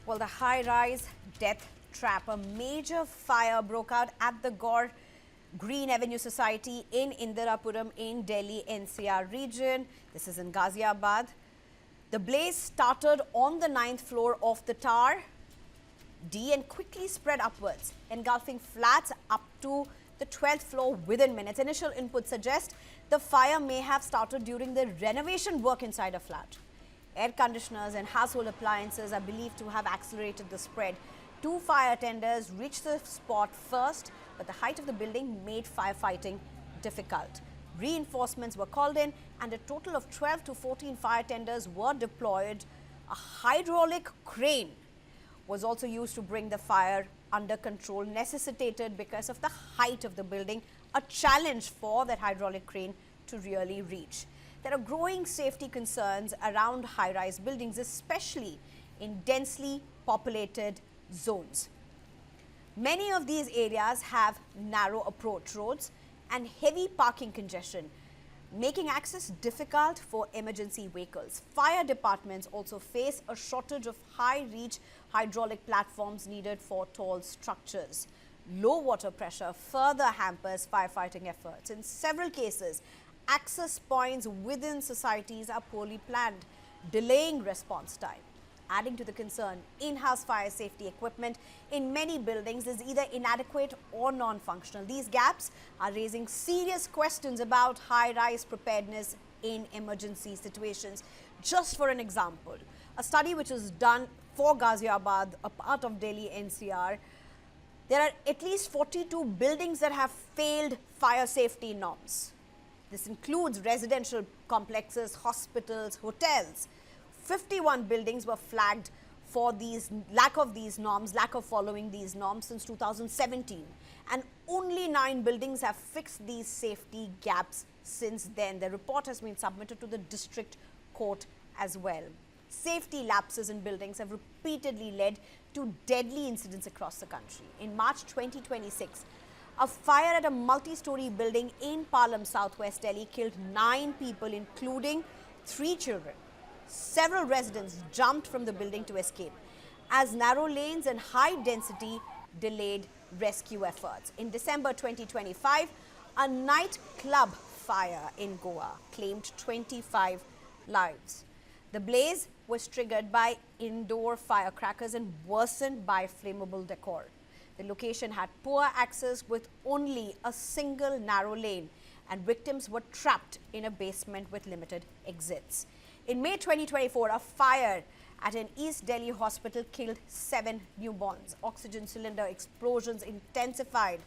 Well, the high-rise death trap. A major fire broke out at the Gaur Green Avenue Society in Indirapuram in Delhi-NCR region. This is in Ghaziabad. The blaze started on the 9th floor of the tower D and quickly spread upwards, engulfing flats up to the 12th floor within minutes. Initial inputs suggest the fire may have started during the renovation work inside a flat. Air conditioners and household appliances are believed to have accelerated the spread. 2 fire tenders reached the spot first, but the height of the building made firefighting difficult. Reinforcements were called in and a total of 12 to 14 fire tenders were deployed. A hydraulic crane was also used to bring the fire under control, necessitated because of the height of the building, a challenge for that hydraulic crane to really reach. There are growing safety concerns around high-rise buildings, especially in densely populated zones. Many of these areas have narrow approach roads and heavy parking congestion, making access difficult for emergency vehicles. Fire departments also face a shortage of high-reach hydraulic platforms needed for tall structures. Low water pressure further hampers firefighting efforts. In several cases, access points within societies are poorly planned, delaying response time. Adding to the concern, in-house fire safety equipment in many buildings is either inadequate or non-functional. These gaps are raising serious questions about high-rise preparedness in emergency situations. Just for an example, a study which was done for Ghaziabad, a part of Delhi-NCR, there are at least 42 buildings that have failed fire safety norms. This includes residential complexes, hospitals, hotels. 51 buildings were flagged for lack of following these norms since 2017. And only 9 buildings have fixed these safety gaps since then. The report has been submitted to the district court as well. Safety lapses in buildings have repeatedly led to deadly incidents across the country. In March 2026, a fire at a multi-story building in Palam, southwest Delhi, killed 9 people, including 3 children. Several residents jumped from the building to escape, as narrow lanes and high density delayed rescue efforts. In December 2025, a nightclub fire in Goa claimed 25 lives. The blaze was triggered by indoor firecrackers and worsened by flammable decor. The location had poor access with only a single narrow lane, and victims were trapped in a basement with limited exits. In May 2024, a fire at an East Delhi hospital killed 7 newborns. Oxygen cylinder explosions intensified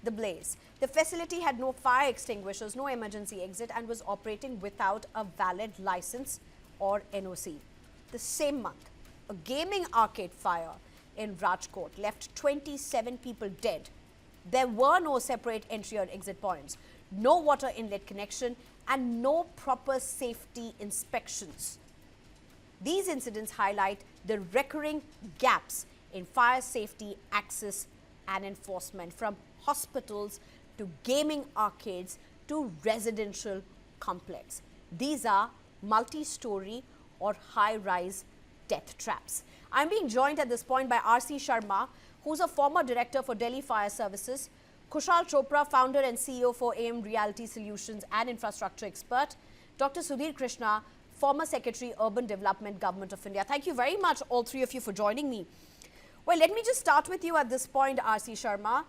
the blaze. The facility had no fire extinguishers, no emergency exit, and was operating without a valid license or NOC. The same month, a gaming arcade fire in Rajkot left 27 people dead. There were no separate entry or exit points, no water inlet connection, and no proper safety inspections. These incidents highlight the recurring gaps in fire safety access and enforcement, from hospitals to gaming arcades to residential complex. These are multi-story or high-rise death traps. I'm being joined at this point by R.C. Sharma, who's a former director for Delhi Fire Services, Kushal Chopra, founder and CEO for AM Reality Solutions and infrastructure expert, Dr. Sudhir Krishna, former Secretary, Urban Development, Government of India. Thank you very much, all three of you, for joining me. Well, let me just start with you at this point, R.C. Sharma.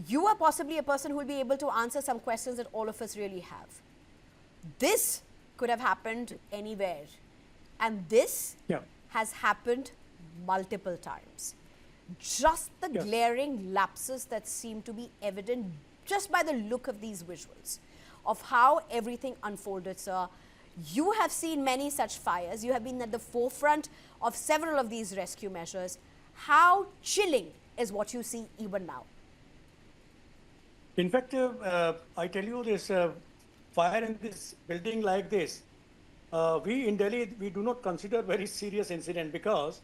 You are possibly a person who will be able to answer some questions that all of us really have. This could have happened anywhere, and this has happened multiple times. Just the glaring lapses that seem to be evident just by the look of these visuals of how everything unfolded, sir. You have seen many such fires. You have been at the forefront of several of these rescue measures. How chilling is what you see even now? In fact, I tell you, this fire in this building like this, we in Delhi, we do not consider very serious incident, because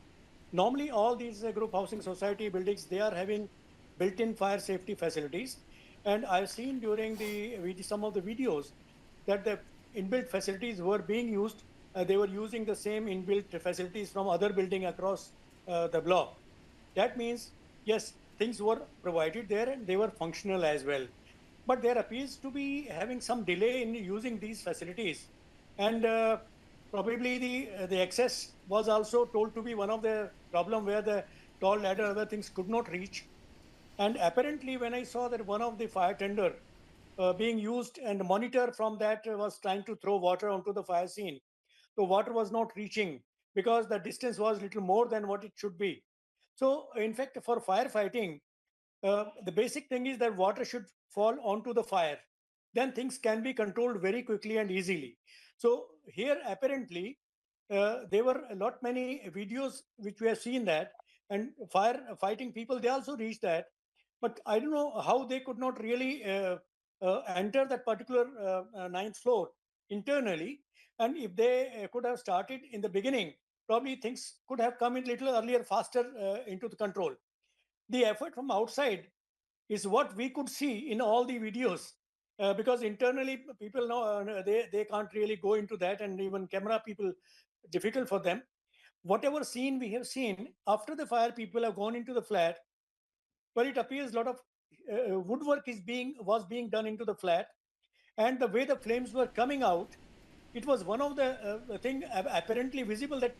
normally all these group housing society buildings, they are having built-in fire safety facilities. And I've seen during some of the videos that the inbuilt facilities were being used. They were using the same inbuilt facilities from other building across the block. That means, yes, things were provided there and they were functional as well. But there appears to be having some delay in using these facilities. And probably the access was also told to be one of the problem where the tall ladder, other things could not reach. And apparently, when I saw that one of the fire tender being used and the monitor from that was trying to throw water onto the fire scene, the water was not reaching because the distance was little more than what it should be. So, in fact, for firefighting, the basic thing is that water should fall onto the fire. Then things can be controlled very quickly and easily. So here, apparently, there were a lot many videos which we have seen that, and firefighting people they also reached that, but I don't know how they could not really enter that particular ninth floor internally. And if they could have started in the beginning, probably things could have come in little earlier, faster into the control. The effort from outside is what we could see in all the videos, because internally people know they can't really go into that, and even camera people, difficult for them. Whatever scene we have seen after the fire, people have gone into the flat. Well, it appears a lot of woodwork was being done into the flat, and the way the flames were coming out, it was one of the thing apparently visible, that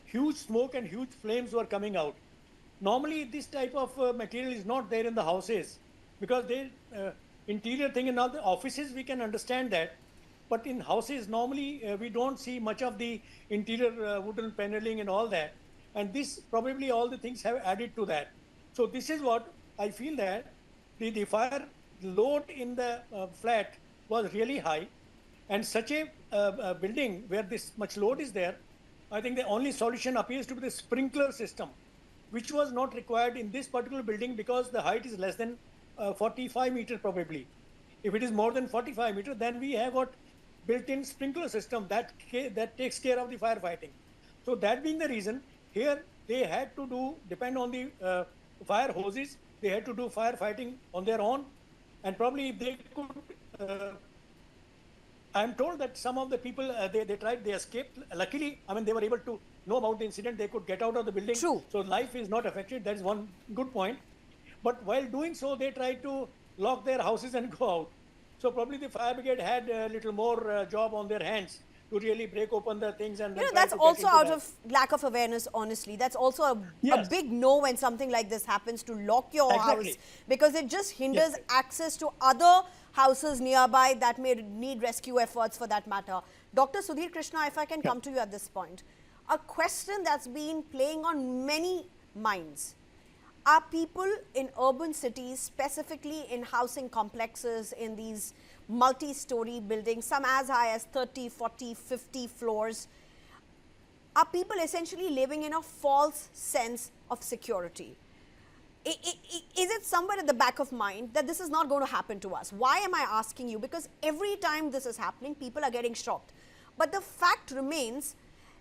huge smoke and huge flames were coming out. Normally this type of material is not there in the houses, because they interior thing in all the offices we can understand that, but in houses normally we don't see much of the interior wooden paneling and all that, and this probably all the things have added to that. So this is what I feel, that the fire load in the flat was really high, and such a building where this much load is there, I think the only solution appears to be the sprinkler system, which was not required in this particular building because the height is less than 45 meters probably. If it is more than 45 meters, then we have got built-in sprinkler system that takes care of the firefighting. So that being the reason, here they had to depend on the fire hoses. They had to do firefighting on their own, and probably if they could. I'm told that some of the people they tried, they escaped. Luckily, I mean, they were able to know about the incident. They could get out of the building. True. So life is not affected. That is one good point. But while doing so, they tried to lock their houses and go out. So probably the fire brigade had a little more job on their hands to really break open the things and then try That's to get also into out that. of lack of awareness, honestly. That's also a Yes. big no when something like this happens, to lock your Exactly. house, because it just hinders Yes. access to other houses nearby that may need rescue efforts for that matter. Dr. Sudhir Krishna, if I can come to you at this point, a question that's been playing on many minds. Are people in urban cities, specifically in housing complexes, in these multi-story buildings, some as high as 30, 40, 50 floors, are people essentially living in a false sense of security? Is it somewhere at the back of mind that this is not going to happen to us? Why am I asking you? Because every time this is happening, people are getting shocked. But the fact remains,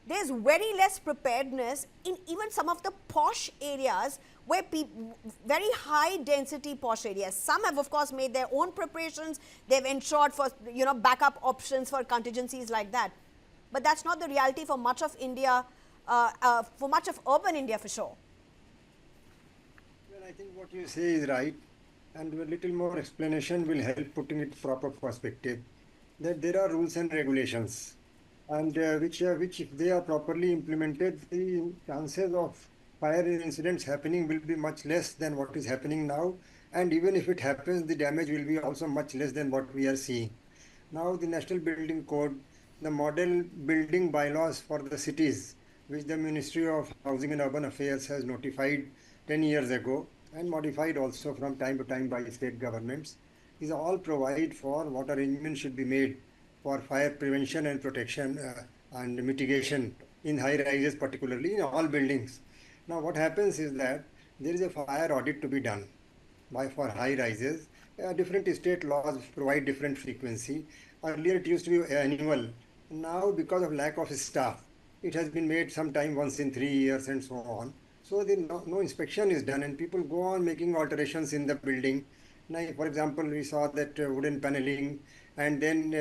there's very less preparedness in even some of the posh areas, where very high density posh areas. Some have of course made their own preparations. They've ensured for backup options for contingencies like that. But that's not the reality for much of India, for much of urban India for sure. Well, I think what you say is right, and a little more explanation will help putting it proper perspective. That there are rules and regulations, and which if they are properly implemented, the chances of fire incidents happening will be much less than what is happening now, and even if it happens, the damage will be also much less than what we are seeing. Now the National Building Code, the model building bylaws for the cities, which the Ministry of Housing and Urban Affairs has notified 10 years ago and modified also from time to time by state governments, these all provide for what arrangements should be made for fire prevention and protection and mitigation in high rises, particularly in all buildings. Now what happens is that there is a fire audit to be done for high rises. Different state laws provide different frequency. Earlier it used to be annual. Now because of lack of staff, it has been made sometime once in 3 years and so on. So no inspection is done and people go on making alterations in the building. Now, for example, we saw that wooden paneling, and then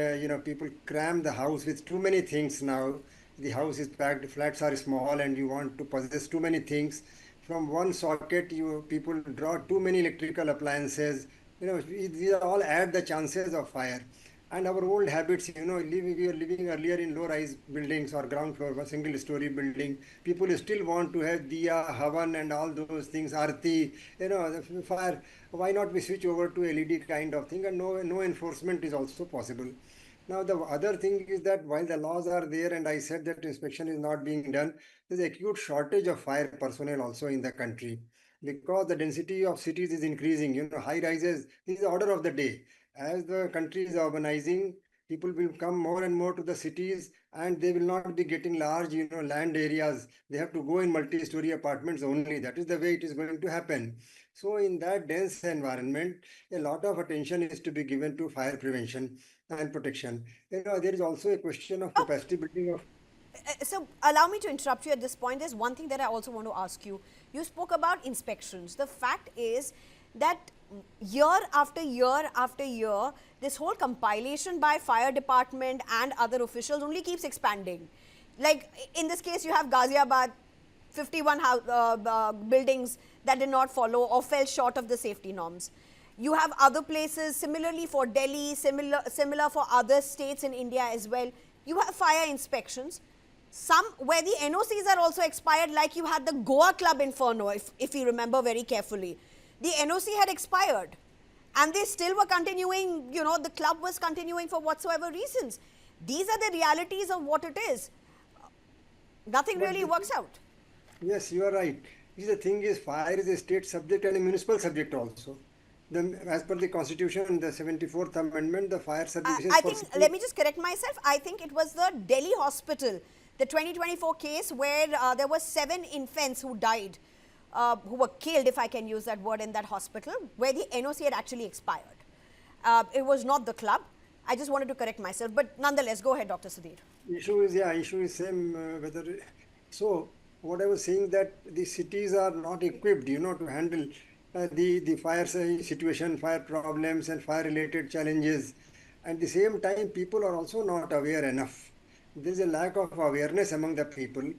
people cram the house with too many things now. the house is packed, flats are small, and you want to possess too many things. From one socket, people draw too many electrical appliances. These are all add the chances of fire. And our old habits, we were living earlier in low-rise buildings or ground floor, single-story building. People still want to have diya, havan, and all those things, arti, the fire. Why not we switch over to LED kind of thing? And no enforcement is also possible. Now, the other thing is that while the laws are there, and I said that inspection is not being done, there's acute shortage of fire personnel also in the country because the density of cities is increasing. High rises, this is the order of the day. As the country is urbanizing, people will come more and more to the cities, and they will not be getting large, land areas. They have to go in multi-story apartments only. That is the way it is going to happen. So in that dense environment, a lot of attention is to be given to fire prevention and protection. There is also a question of capacity building of. So allow me to interrupt you at this point. There's one thing that I also want to ask you. You spoke about inspections. The fact is that year after year after year, this whole compilation by fire department and other officials only keeps expanding. Like in this case, you have Ghaziabad, 51 buildings that did not follow or fell short of the safety norms. You have other places, similarly for Delhi, similar for other states in India as well. You have fire inspections. Some where the NOCs are also expired, like you had the Goa Club Inferno, if you remember very carefully. The NOC had expired and they still were continuing, the club was continuing for whatsoever reasons. These are the realities of what it is. Nothing really works out. Yes, you are right. The thing is, fire is a state subject and a municipal subject also. As per the Constitution, the 74th Amendment, the fire services. I think, let me just correct myself. I think it was the Delhi hospital, the 2024 case where there were 7 infants who died, who were killed, if I can use that word, in that hospital, where the NOC had actually expired. It was not the club. I just wanted to correct myself. But nonetheless, go ahead, Dr. Sudhir. Issue is same whether. So, what I was saying that the cities are not equipped, to handle the fire situation, fire problems and fire related challenges. At the same time, people are also not aware enough. There is a lack of awareness among the people,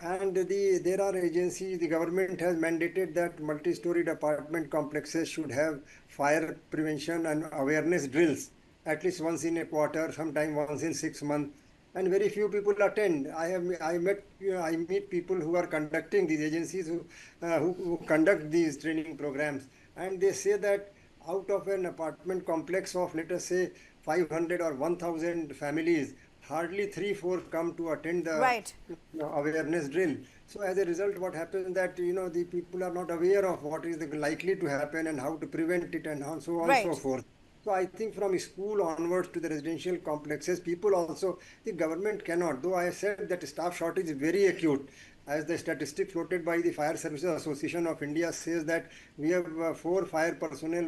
and there are agencies, the government has mandated that multi-storied apartment complexes should have fire prevention and awareness drills at least once in a quarter, sometime once in 6 months. And very few people attend. I meet people who are conducting these agencies who conduct these training programs, and they say that out of an apartment complex of, let us say, 500 or 1,000 families, hardly 3-4 come to attend the awareness drill. So as a result, what happens that the people are not aware of what is likely to happen and how to prevent it and so on and so forth. So I think from school onwards to the residential complexes, people also, the government cannot, though I said that staff shortage is very acute. As the statistic floated by the Fire Services Association of India says that we have 4 fire personnel,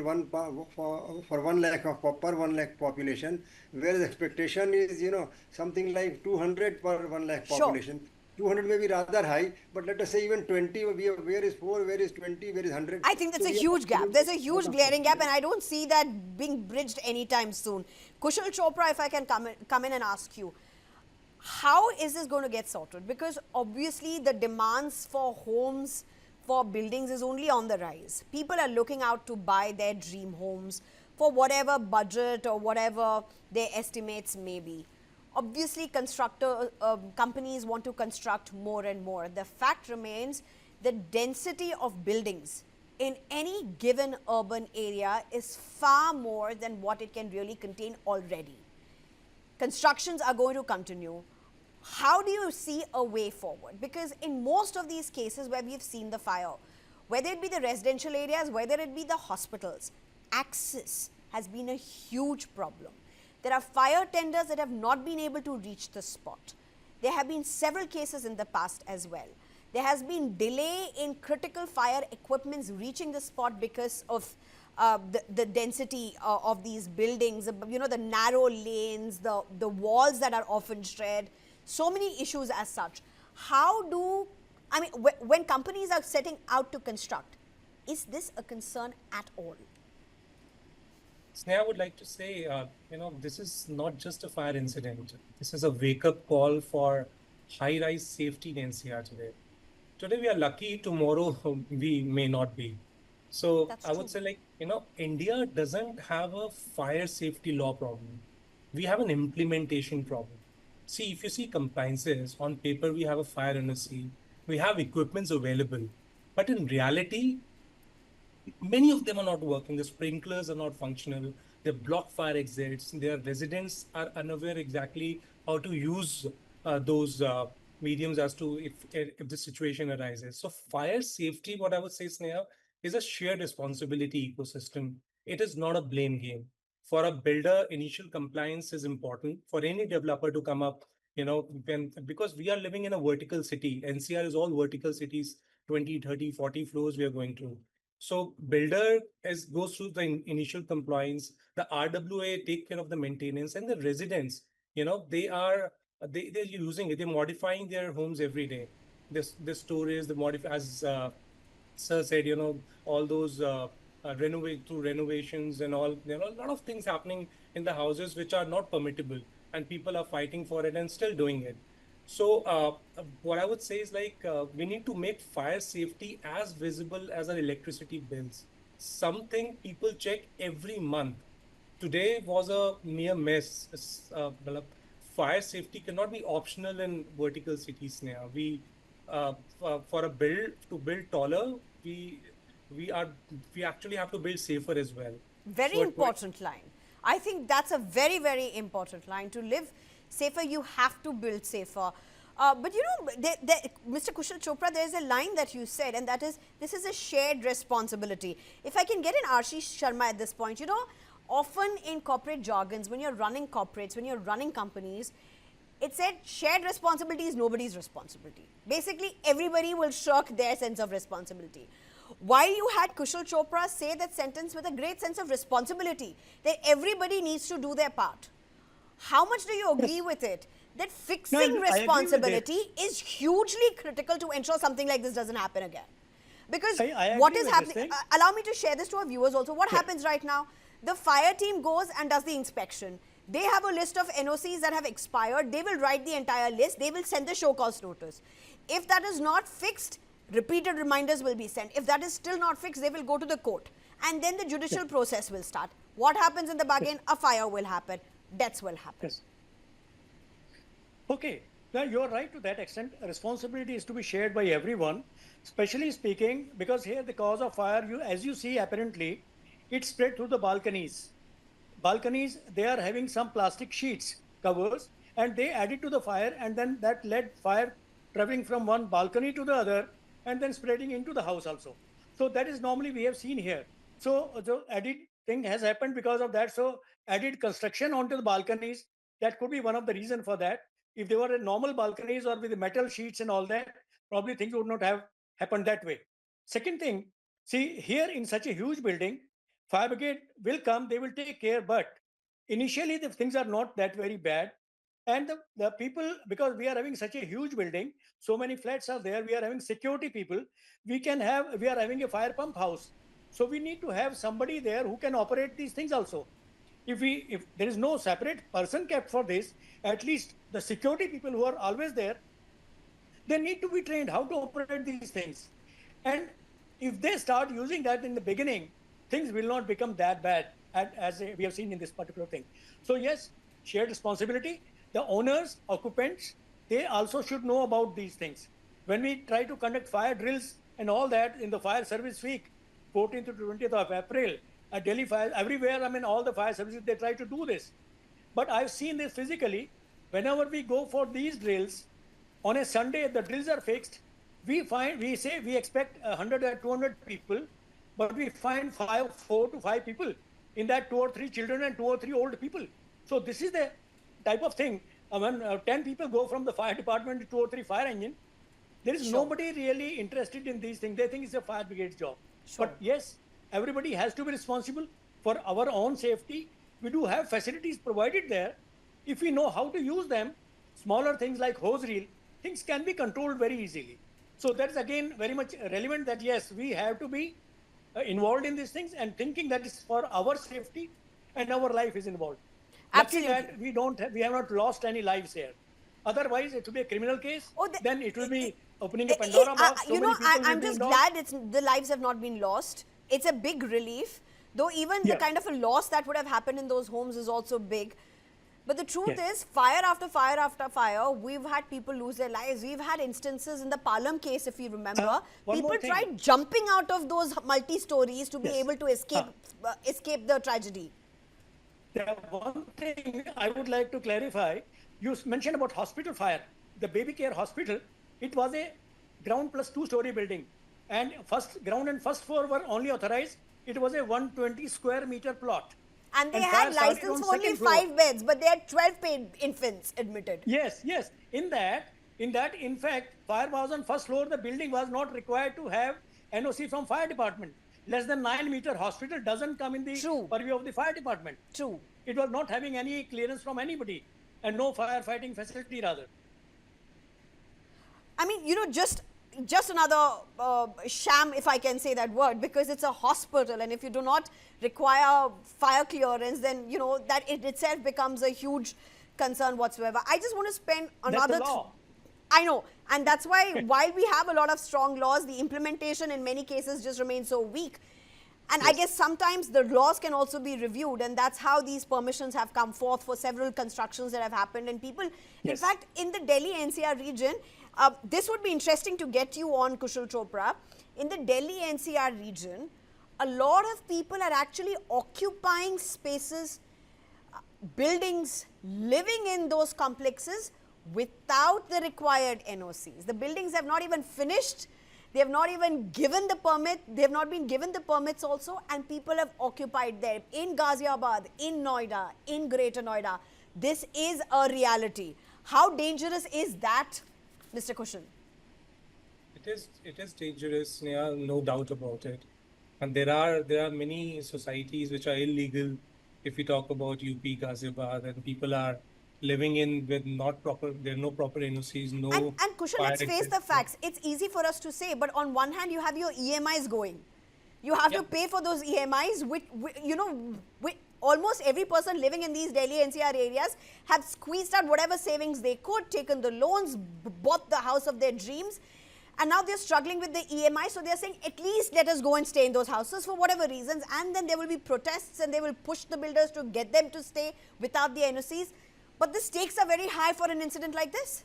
for 1 lakh per 1 lakh population, whereas expectation is, something like 200 per 1 lakh population. 200 may be rather high, but let us say even 20, where is 4, where is 20, where is 100? I think that's a huge gap. There's a huge glaring gap, and I don't see that being bridged anytime soon. Kushal Chopra, if I can come in and ask you, how is this going to get sorted? Because obviously the demands for homes, for buildings is only on the rise. People are looking out to buy their dream homes for whatever budget or whatever their estimates may be. Obviously, companies want to construct more and more. The fact remains the density of buildings in any given urban area is far more than what it can really contain already. Constructions are going to continue. How do you see a way forward? Because in most of these cases where we've seen the fire, whether it be the residential areas, whether it be the hospitals, access has been a huge problem. There are fire tenders that have not been able to reach the spot. There have been several cases in the past as well. There has been delay in critical fire equipments reaching the spot because of the density of these buildings, the narrow lanes, the walls that are often shared, so many issues as such. When companies are setting out to construct, is this a concern at all? Sneha, I would like to say, this is not just a fire incident. This is a wake-up call for high-rise safety in NCR today. Today we are lucky, tomorrow we may not be. So That's I would true. say, like, India doesn't have a fire safety law problem. We have an implementation problem. See, if you see compliances on paper, we have a fire NOC, we have equipments available, but in reality, many of them are not working. The sprinklers are not functional. They block fire exits. Their residents are unaware exactly how to use those mediums as to if the situation arises. So fire safety, what I would say, Sneha, is a shared responsibility ecosystem. It is not a blame game. For a builder, initial compliance is important. For any developer to come up, because we are living in a vertical city. NCR is all vertical cities, 20, 30, 40 floors we are going through. So builder goes through the initial compliance, the RWA take care of the maintenance, and the residents, they're using it, they're modifying their homes every day. This storage, the modify as Sir said, all those renovate through renovations and all, a lot of things happening in the houses which are not permittable, and people are fighting for it and still doing it. So, what I would say is, like, we need to make fire safety as visible as our electricity bills. Something people check every month. Today was a near mess. Matlab, fire safety cannot be optional in vertical cities now. For a build to build taller, we are we actually have to build safer as well. Very So, important line. I think that's a very, very important line. To live safer, you have to build safer. But Mr. Kushal Chopra, there is a line that you said, and that is, this is a shared responsibility. If I can get an Ashish Sharma at this point, often in corporate jargons, when you're running corporates, when you're running companies, it said shared responsibility is nobody's responsibility. Basically, everybody will shirk their sense of responsibility. While you had Kushal Chopra say that sentence with a great sense of responsibility, that everybody needs to do their part. How much do you agree with it? That No, fixing I agree with responsibility is hugely critical to ensure something like this doesn't happen again. Because I what agree is with this happening, thing. allow me to share this to our viewers also. What happens right now? The fire team goes and does the inspection. They have a list of NOCs that have expired. They will write the entire list. They will send the show cause notice. If that is not fixed, repeated reminders will be sent. If that is still not fixed, they will go to the court. And then the judicial process will start. What happens in the back end? A fire will happen. Deaths will happen. Yes. Okay. Now, you're right to that extent. Responsibility is to be shared by everyone, especially speaking, because here the cause of fire, as you see, apparently, it spread through the balconies. Balconies, they are having some plastic sheets, covers, and they added to the fire, and then that led fire traveling from one balcony to the other, and then spreading into the house also. So that is normally we have seen here. So the added thing has happened because of that. So added construction onto the balconies, that could be one of the reason for that. If they were a normal balconies or with the metal sheets and all that, probably things would not have happened that way. Second thing, see here in such a huge building, fire brigade will come, they will take care, but initially the things are not that very bad. And the people, because we are having such a huge building, so many flats are there, we are having security people, we are having a fire pump house. So we need to have somebody there who can operate these things also. If there is no separate person kept for this, at least the security people who are always there, they need to be trained how to operate these things. And if they start using that in the beginning, things will not become that bad as we have seen in this particular thing. So yes, shared responsibility. The owners, occupants, they also should know about these things. When we try to conduct fire drills and all that in the fire service week, 14th to 20th of April, at Delhi fire, everywhere, I mean, all the fire services, they try to do this. But I've seen this physically. Whenever we go for these drills, on a Sunday, the drills are fixed. We say we expect 100 or 200 people, but we find 4 to 5 people. In that, 2 or 3 children and 2 or 3 old people. So this is the type of thing. When 10 people go from the fire department to 2 or 3 fire engine, there is nobody really interested in these things. They think it's a fire brigade's job. But yes, everybody has to be responsible for our own safety. We do have facilities provided there. If we know how to use them, smaller things like hose reel, things can be controlled very easily. So that is again very much relevant that yes, we have to be involved in these things and thinking that is for our safety and our life is involved. Absolutely. Lucky that we have not lost any lives here. Otherwise, it will be a criminal case. Oh, Then it will be opening a Pandora box. So you know, many people will I'm be just involved. glad the lives have not been lost. It's a big relief, though even the Yeah. kind of a loss that would have happened in those homes is also big. But the truth Yeah. is, fire after fire after fire, we've had people lose their lives. We've had instances in the Palam case, if you remember, one people more thing. tried jumping out of those multi-stories to be Yes. able to escape the tragedy. There one thing I would like to clarify. You mentioned about hospital fire. The baby care hospital, it was a ground plus 2-story building. And first ground and first floor were only authorized. It was a 120 square meter plot. And they And had fire started license on for only second floor. 5 beds, but they had 12 paid infants admitted. Yes, yes. In that, in fact, fire was on first floor. The building was not required to have NOC from fire department. Less than 9-meter hospital doesn't come in the True. purview of the fire department. True. It was not having any clearance from anybody and no firefighting facility rather. I mean, you know, just another sham, if I can say that word, because it's a hospital, and if you do not require fire clearance, then, you know, that it itself becomes a huge concern whatsoever. I just want to spend another... That's the law. I know, and that's why while we have a lot of strong laws, the implementation in many cases just remains so weak. And I guess sometimes the laws can also be reviewed, and that's how these permissions have come forth for several constructions that have happened. And people, in Yes. fact, in the Delhi-NCR region, this would be interesting to get you on, Kushal Chopra. In the Delhi-NCR region, a lot of people are actually occupying spaces, buildings, living in those complexes without the required NOCs. The buildings have not even finished. They have not even given the permit. They have not been given the permits also, and people have occupied there in Ghaziabad, in Noida, in Greater Noida. This is a reality. How dangerous is that, Mr. Kushal? It is dangerous, Neha, no doubt about it. And there are many societies which are illegal. If we talk about UP, Ghaziabad, and people are living in with there are no proper NOCs, no. And Kushal, fire let's face exits. the facts. It's easy for us to say, but on one hand, you have your EMIs going. You have to pay for those EMIs, which you know, almost every person living in these Delhi NCR areas have squeezed out whatever savings they could, taken the loans, bought the house of their dreams, and now they're struggling with the EMI. So they're saying, at least let us go and stay in those houses for whatever reasons, and then there will be protests, and they will push the builders to get them to stay without the NOCs. But the stakes are very high for an incident like this.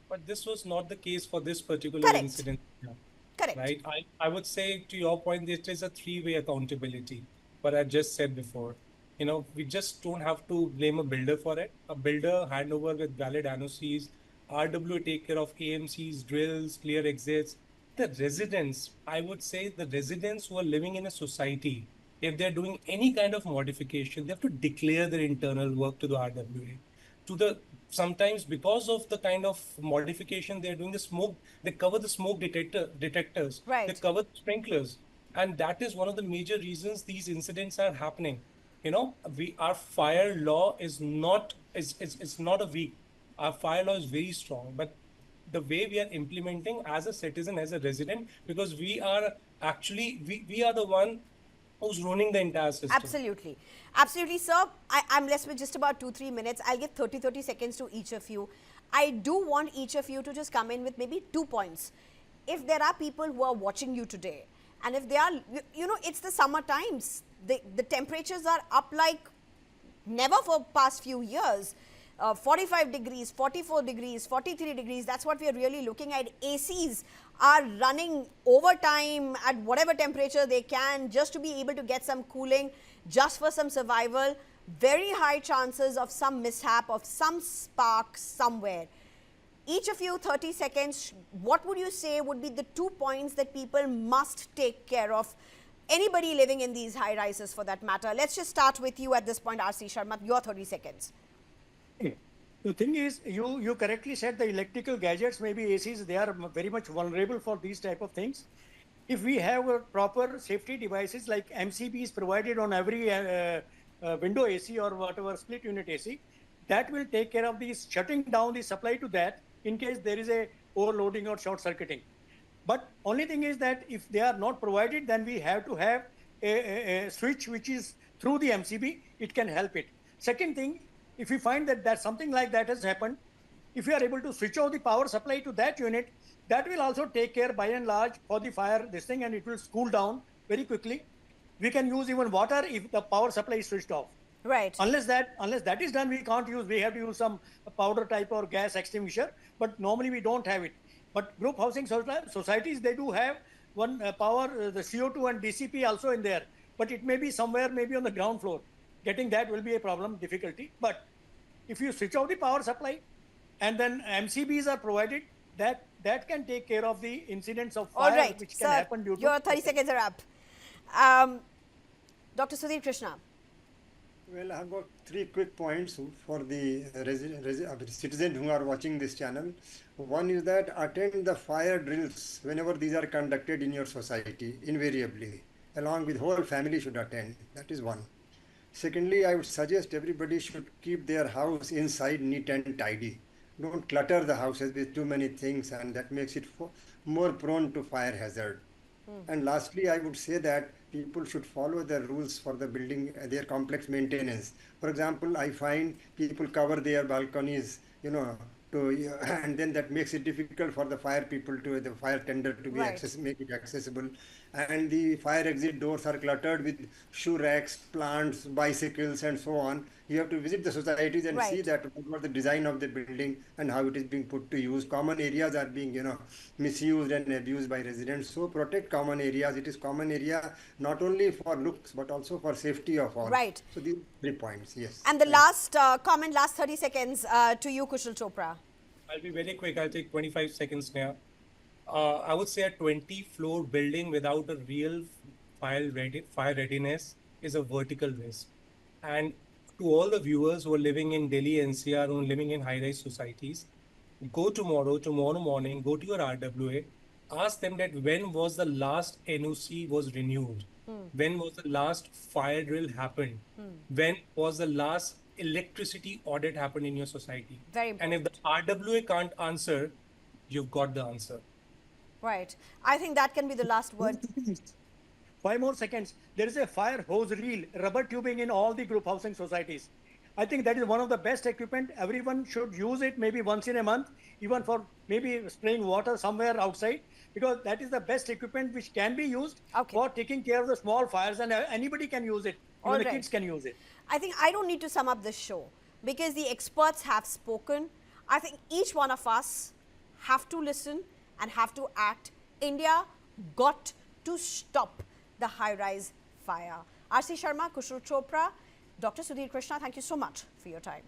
But this was not the case for this particular Correct. incident. Yeah. Correct. Right. I would say, to your point, there is a three-way accountability. But I just said before, you know, we just don't have to blame a builder for it. A builder hand over with valid NOCs, RWA take care of AMCs, drills, clear exits. The residents, I would say the residents who are living in a society, if they're doing any kind of modification, they have to declare their internal work to the RWA. Sometimes because of the kind of modification they're doing, the smoke, they cover the smoke detectors, Right. they cover the sprinklers. And that is one of the major reasons these incidents are happening. You know, our fire law is not a weak. Our fire law is very strong, but the way we are implementing as a citizen, as a resident, because we are the one who's running the entire system. Absolutely. Absolutely, sir. I'm left with just about 2-3 minutes. I'll give 30 seconds to each of you. I do want each of you to just come in with maybe 2 points. If there are people who are watching you today, and if they are, you know, it's the summer times. The temperatures are up like never for past few years. 45 degrees, 44 degrees, 43 degrees, that's what we are really looking at. ACs are running overtime at whatever temperature they can just to be able to get some cooling, just for some survival. Very high chances of some mishap, of some spark somewhere. Each of you, 30 seconds, what would you say would be the 2 points that people must take care of? Anybody living in these high rises for that matter. Let's just start with you at this point, R.C. Sharma, your 30 seconds. The thing is, you correctly said the electrical gadgets, maybe ACs, they are very much vulnerable for these type of things. If we have proper safety devices like MCBs provided on every window AC or whatever split unit AC, that will take care of these, shutting down the supply to that in case there is a overloading or short circuiting. But only thing is that if they are not provided, then we have to have a switch which is through the MCB, it can help it. Second thing, if we find that something like that has happened, if you are able to switch off the power supply to that unit, that will also take care by and large for the fire this thing, and it will cool down very quickly. We can use even water if the power supply is switched off. Right. Unless that is done, we can't use. We have to use some powder type or gas extinguisher. But normally we don't have it. But group housing societies, they do have one power, the CO2 and DCP also in there. But it may be somewhere, maybe on the ground floor. Getting that will be a problem, difficulty. But if you switch off the power supply, and then MCBs are provided, that can take care of the incidents of fire All right, which sir, can happen due to. your 30 seconds are up. Dr. Sudhir Krishna. Well, I've got 3 quick points for the citizens who are watching this channel. One is that attend the fire drills whenever these are conducted in your society, invariably, along with whole family should attend. That is one. Secondly, I would suggest everybody should keep their house inside neat and tidy. Don't clutter the houses with too many things, and that makes it more prone to fire hazard. And lastly, I would say that people should follow the rules for the building, their complex maintenance. For example, I find people cover their balconies, and then that makes it difficult for the fire tender to be Right. make it accessible. And the fire exit doors are cluttered with shoe racks, plants, bicycles, and so on. You have to visit the societies and see Right. that what the design of the building and how it is being put to use. Common areas are being, misused and abused by residents. So protect common areas. It is common area not only for looks but also for safety of all. Right. So these 3 points. Yes. And the last comment, last 30 seconds to you, Kushal Chopra. I'll be very quick. I'll take 25 seconds now. I would say a 20-floor building without a real fire readiness is a vertical risk. And to all the viewers who are living in Delhi NCR, who are living in high-rise societies, go tomorrow morning, go to your RWA, ask them that when was the last NOC was renewed? When was the last fire drill happened? When was the last electricity audit happened in your society? Very And if the RWA can't answer, you've got the answer. Right. I think that can be the last word. 5 more seconds. There is a fire hose reel, rubber tubing in all the group housing societies. I think that is one of the best equipment. Everyone should use it maybe once in a month, even for maybe spraying water somewhere outside, because that is the best equipment which can be used for taking care of the small fires, and anybody can use it. Even the kids can use it. I think I don't need to sum up this show because the experts have spoken. I think each one of us have to listen and have to act. India got to stop the high-rise fire. R.C. Sharma, Kushal Chopra, Dr. Sudhir Krishna, thank you so much for your time.